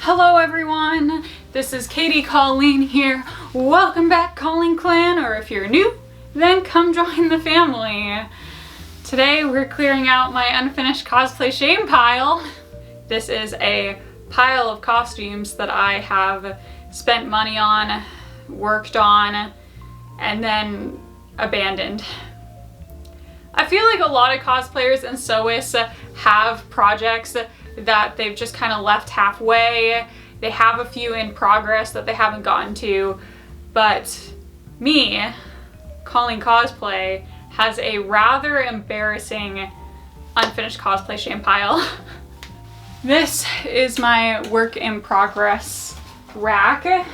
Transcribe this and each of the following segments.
Hello everyone, this is Katie Colleen here. Welcome back Colleen Clan, or if you're new, then come join the family. Today we're clearing out my unfinished cosplay shame pile. This is a pile of costumes that I have spent money on, worked on, and then abandoned. I feel like a lot of cosplayers and sewists have projects that they've just kind of left halfway. They have a few in progress that they haven't gotten to, but me, Colleen Cosplay, has a rather embarrassing unfinished cosplay shame pile. This is my work in progress rack.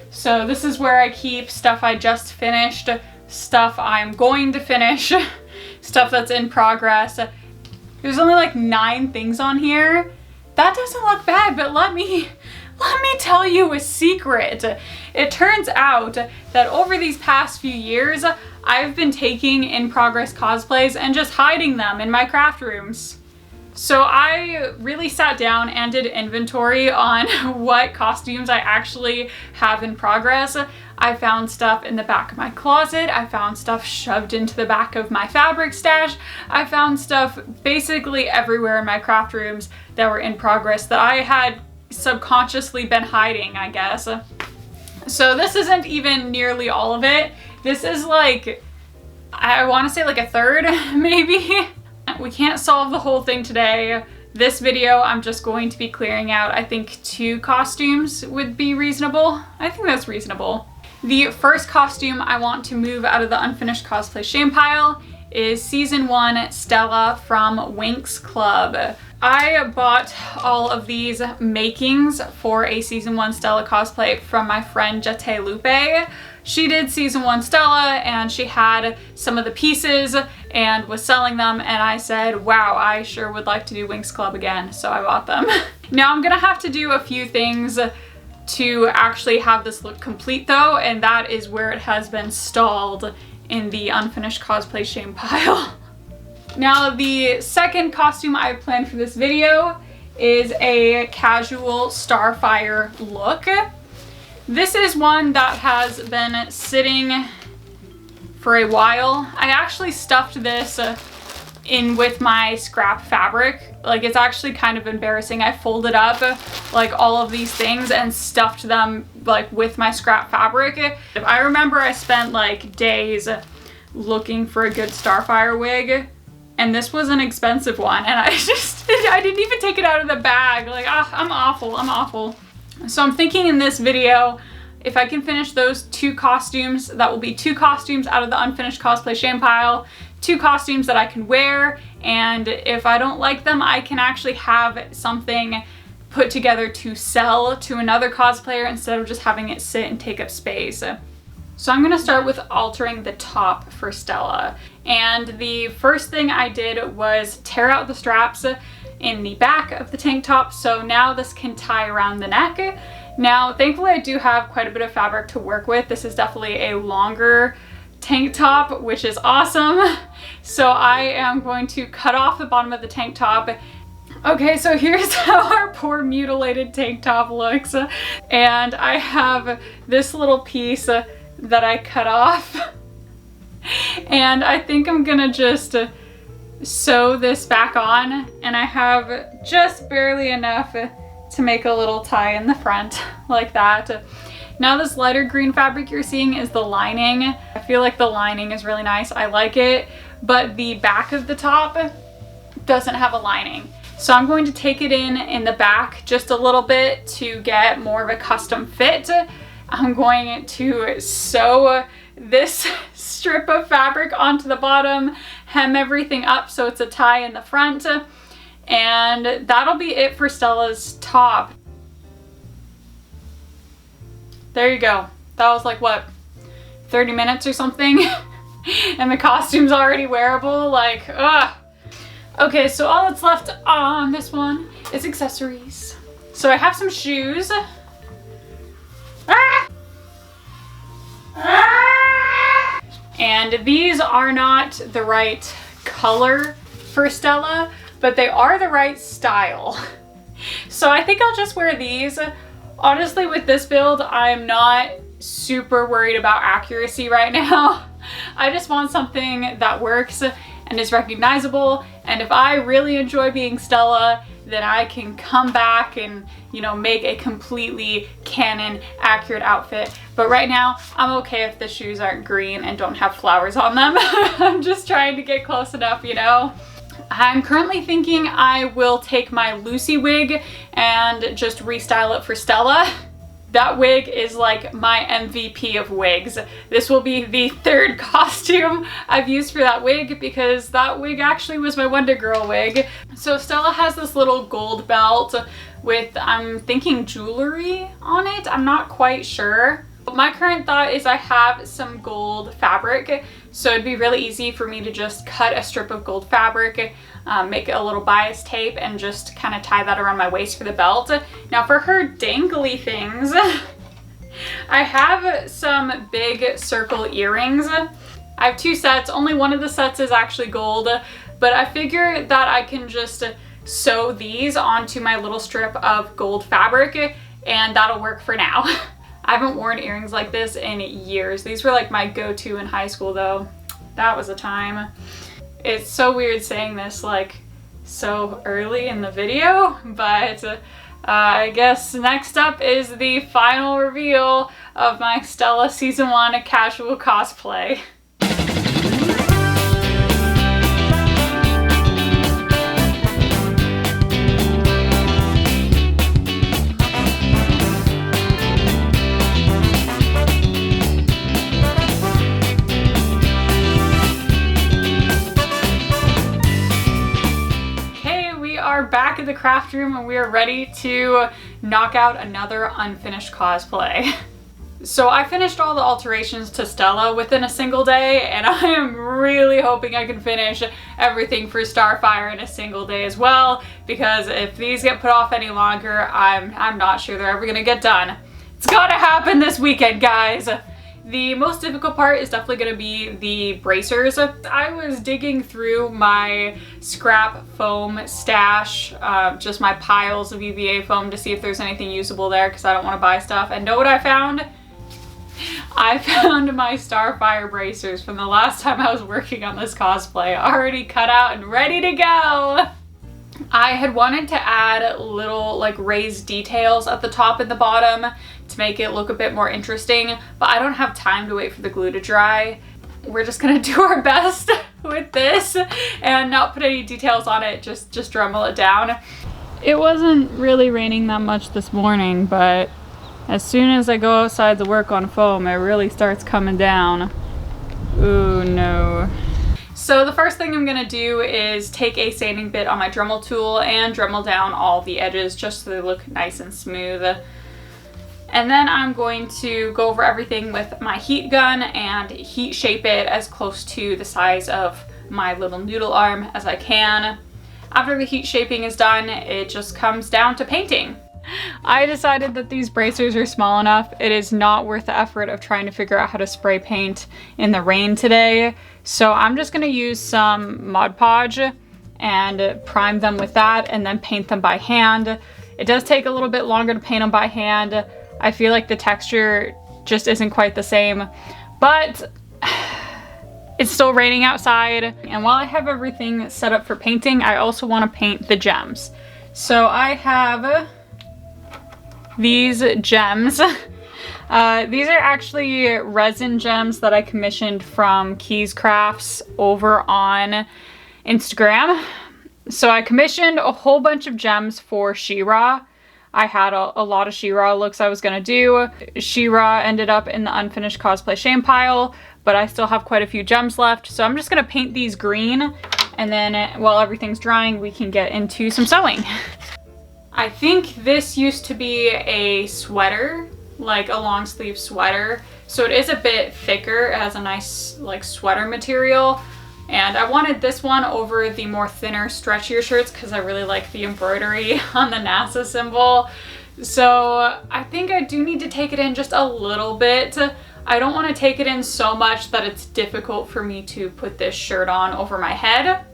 So this is where I keep stuff I just finished, stuff I'm going to finish, stuff that's in progress. There's only like 9 things on here. That doesn't look bad, but let me tell you a secret. It turns out that over these past few years, I've been taking in progress cosplays and just hiding them in my craft rooms. So I really sat down and did inventory on what costumes I actually have in progress. I found stuff in the back of my closet. I found stuff shoved into the back of my fabric stash. I found stuff basically everywhere in my craft rooms that were in progress that I had subconsciously been hiding, I guess. So this isn't even nearly all of it. This is like, I want to say like a third, maybe. We can't solve the whole thing today. This video, I'm just going to be clearing out, I think 2 costumes would be reasonable. I think that's reasonable. The first costume I want to move out of the unfinished cosplay shame pile is Season 1 Stella from Winx Club. I bought all of these makings for a Season 1 Stella cosplay from my friend Jete Lupe. She did Season 1 Stella and she had some of the pieces and was selling them, and I said, wow, I sure would like to do Winx Club again, so I bought them. Now I'm gonna have to do a few things to actually have this look complete though, and that is where it has been stalled in the unfinished cosplay shame pile. Now the second costume I planned for this video is a casual Starfire look. This is one that has been sitting for a while. I actually stuffed this in with my scrap fabric. Like, it's actually kind of embarrassing. I folded up like all of these things and stuffed them like with my scrap fabric. I remember I spent like days looking for a good Starfire wig, and this was an expensive one, and I didn't even take it out of the bag. Like, I'm awful. So I'm thinking in this video, if I can finish those 2 costumes, that will be 2 costumes out of the unfinished cosplay shame pile, 2 costumes that I can wear, and if I don't like them, I can actually have something put together to sell to another cosplayer instead of just having it sit and take up space. So I'm gonna start with altering the top for Stella. And the first thing I did was tear out the straps in the back of the tank top, so now this can tie around the neck. Now, thankfully I do have quite a bit of fabric to work with. This is definitely a longer tank top, which is awesome. So I am going to cut off the bottom of the tank top. Okay, so here's how our poor mutilated tank top looks. And I have this little piece that I cut off. And I think I'm gonna just sew this back on, and I have just barely enough to make a little tie in the front like that. Now this lighter green fabric you're seeing is the lining. I feel like the lining is really nice. I like it, but the back of the top doesn't have a lining. So I'm going to take it in the back just a little bit to get more of a custom fit. I'm going to sew this strip of fabric onto the bottom, hem everything up so it's a tie in the front, and that'll be it for Stella's top. There you go. That was like, what, 30 minutes or something? And the costume's already wearable, like, ugh. Okay, so all that's left on this one is accessories. So I have some shoes. And these are not the right color for Stella, but they are the right style. So I think I'll just wear these. Honestly, with this build, I'm not super worried about accuracy right now. I just want something that works and is recognizable, and if I really enjoy being Stella, then I can come back and, you know, make a completely canon accurate outfit. But right now, I'm okay if the shoes aren't green and don't have flowers on them. I'm just trying to get close enough, you know? I'm currently thinking I will take my Lucy wig and just restyle it for Stella. That wig is like my MVP of wigs. This will be the third costume I've used for that wig because that wig actually was my Wondergirl wig. So Stella has this little gold belt with, I'm thinking, jewelry on it. I'm not quite sure. My current thought is I have some gold fabric, so it'd be really easy for me to just cut a strip of gold fabric, make a little bias tape, and just kind of tie that around my waist for the belt. Now for her dangly things, I have some big circle earrings. I have two sets. Only one of the sets is actually gold, but I figure that I can just sew these onto my little strip of gold fabric, and that'll work for now. I haven't worn earrings like this in years. These were like my go-to in high school though. That was a time. It's so weird saying this like so early in the video, but I guess next up is the final reveal of my Stella Season 1 casual cosplay. Back at the craft room and we are ready to knock out another unfinished cosplay. So I finished all the alterations to Stella within a single day, and I am really hoping I can finish everything for Starfire in a single day as well, because if these get put off any longer, I'm not sure they're ever gonna get done. It's gotta happen this weekend, guys. The most difficult part is definitely going to be the bracers. I was digging through my scrap foam stash, just my piles of EVA foam, to see if there's anything usable there because I don't want to buy stuff. And know what I found? I found my Starfire Bracers from the last time I was working on this cosplay, already cut out and ready to go. I had wanted to add little like raised details at the top and the bottom to make it look a bit more interesting, but I don't have time to wait for the glue to dry. We're just gonna do our best with this and not put any details on it, just Dremel it down. It wasn't really raining that much this morning, but as soon as I go outside to work on foam, it really starts coming down. Ooh, no. So the first thing I'm gonna do is take a sanding bit on my Dremel tool and Dremel down all the edges just so they look nice and smooth. And then I'm going to go over everything with my heat gun and heat shape it as close to the size of my little noodle arm as I can. After the heat shaping is done, it just comes down to painting. I decided that these bracers are small enough. It is not worth the effort of trying to figure out how to spray paint in the rain today. So I'm just gonna use some Mod Podge and prime them with that and then paint them by hand. It does take a little bit longer to paint them by hand. I feel like the texture just isn't quite the same, but it's still raining outside. And while I have everything set up for painting, I also want to paint the gems. So I have these gems. These are actually resin gems that I commissioned from Keys Crafts over on Instagram. So I commissioned a whole bunch of gems for She-Ra. I had a lot of She-Ra looks I was gonna do. She-Ra ended up in the unfinished cosplay shame pile, but I still have quite a few gems left. So I'm just gonna paint these green, and then while everything's drying, we can get into some sewing. I think this used to be a sweater, like a long sleeve sweater. So it is a bit thicker. It has a nice like sweater material. And I wanted this one over the more thinner, stretchier shirts because I really like the embroidery on the NASA symbol. So I think I do need to take it in just a little bit. I don't want to take it in so much that it's difficult for me to put this shirt on over my head.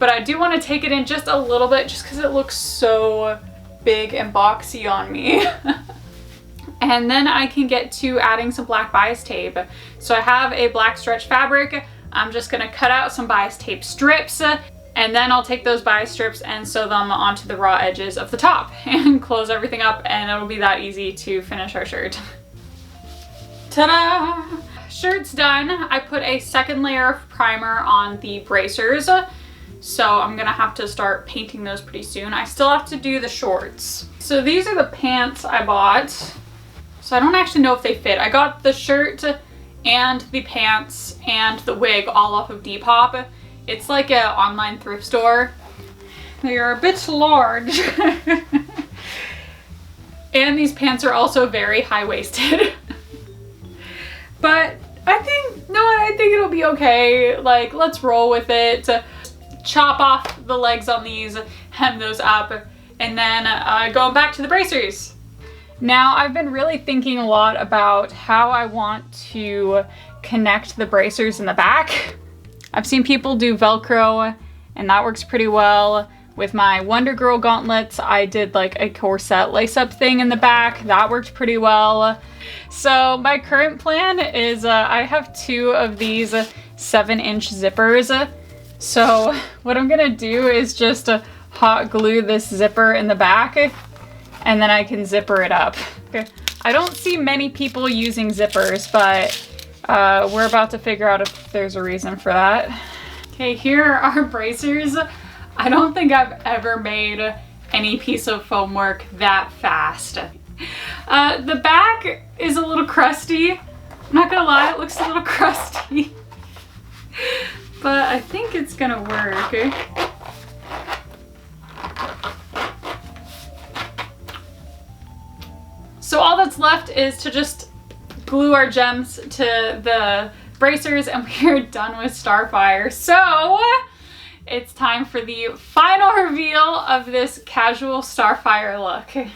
But I do want to take it in just a little bit just because it looks so big and boxy on me. And then I can get to adding some black bias tape. So I have a black stretch fabric. I'm just gonna cut out some bias tape strips, and then I'll take those bias strips and sew them onto the raw edges of the top and close everything up, and it'll be that easy to finish our shirt. Ta-da! Shirt's done. I put a second layer of primer on the bracers, so I'm gonna have to start painting those pretty soon. I still have to do the shorts. So these are the pants I bought. So I don't actually know if they fit. I got the shirt and the pants and the wig all off of Depop. It's like an online thrift store. They are a bit large. And these pants are also very high-waisted. But I think it'll be okay. Like, let's roll with it. Chop off the legs on these, hem those up, and then going back to the bracers. Now, I've been really thinking a lot about how I want to connect the bracers in the back. I've seen people do Velcro, and that works pretty well. With my Wondergirl gauntlets, I did like a corset lace-up thing in the back. That worked pretty well. So my current plan is I have 2 of these 7-inch zippers. So what I'm gonna do is just hot glue this zipper in the back, and then I can zipper it up. Okay. I don't see many people using zippers, but we're about to figure out if there's a reason for that. Okay, here are our bracers. I don't think I've ever made any piece of foam work that fast. The back is a little crusty. I'm not gonna lie, it looks a little crusty. But I think it's gonna work. So all that's left is to just glue our gems to the bracers, and we're done with Starfire. So it's time for the final reveal of this casual Starfire look.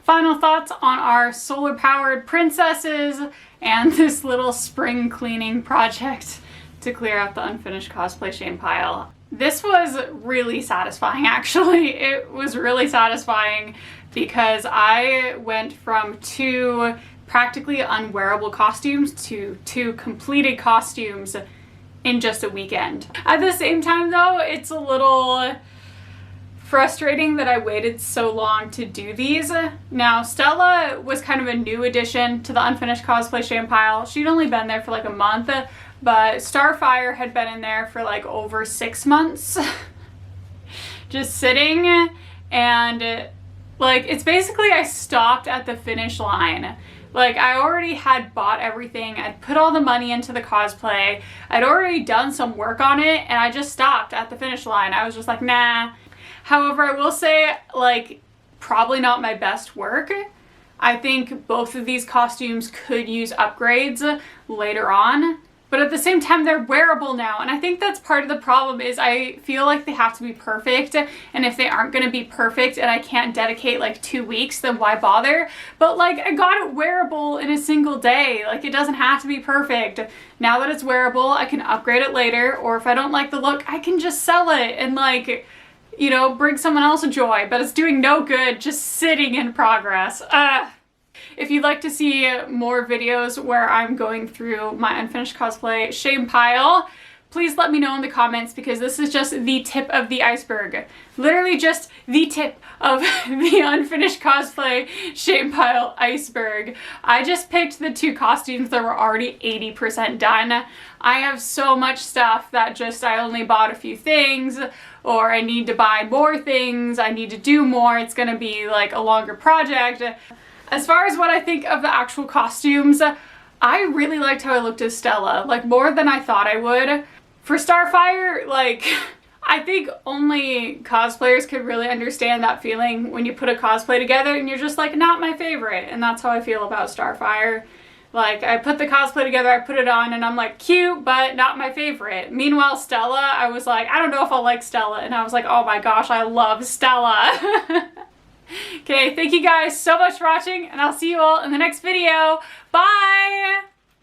Final thoughts on our solar powered princesses and this little spring cleaning project to clear out the unfinished cosplay shame pile. This was really satisfying, actually. It was really satisfying because I went from 2 practically unwearable costumes to 2 completed costumes in just a weekend. At the same time though, it's a little frustrating that I waited so long to do these. Now, Stella was kind of a new addition to the unfinished cosplay shame pile. She'd only been there for like a month, but Starfire had been in there for like over 6 months. Just sitting, and like, it's basically I stopped at the finish line. Like, I already had bought everything, I'd put all the money into the cosplay, I'd already done some work on it, and I just stopped at the finish line. I was just like, nah. However, I will say, like, probably not my best work. I think both of these costumes could use upgrades later on, but at the same time, they're wearable now. And I think that's part of the problem is I feel like they have to be perfect. And if they aren't going to be perfect and I can't dedicate like 2 weeks, then why bother? But like, I got it wearable in a single day. Like, it doesn't have to be perfect. Now that it's wearable, I can upgrade it later. Or if I don't like the look, I can just sell it and like, you know, bring someone else joy, but it's doing no good just sitting in progress. If you'd like to see more videos where I'm going through my unfinished cosplay shame pile, please let me know in the comments, because this is just the tip of the iceberg. Literally just the tip of the unfinished cosplay shame pile iceberg. I just picked the 2 costumes that were already 80% done. I have so much stuff that just I only bought a few things, or I need to buy more things, I need to do more. It's gonna be like a longer project. As far as what I think of the actual costumes, I really liked how I looked as Stella, like more than I thought I would. For Starfire, like, I think only cosplayers could really understand that feeling when you put a cosplay together and you're just like, not my favorite. And that's how I feel about Starfire. Like, I put the cosplay together, I put it on, and I'm like, cute, but not my favorite. Meanwhile, Stella, I was like, I don't know if I'll like Stella. And I was like, oh my gosh, I love Stella. Okay, thank you guys so much for watching, and I'll see you all in the next video. Bye!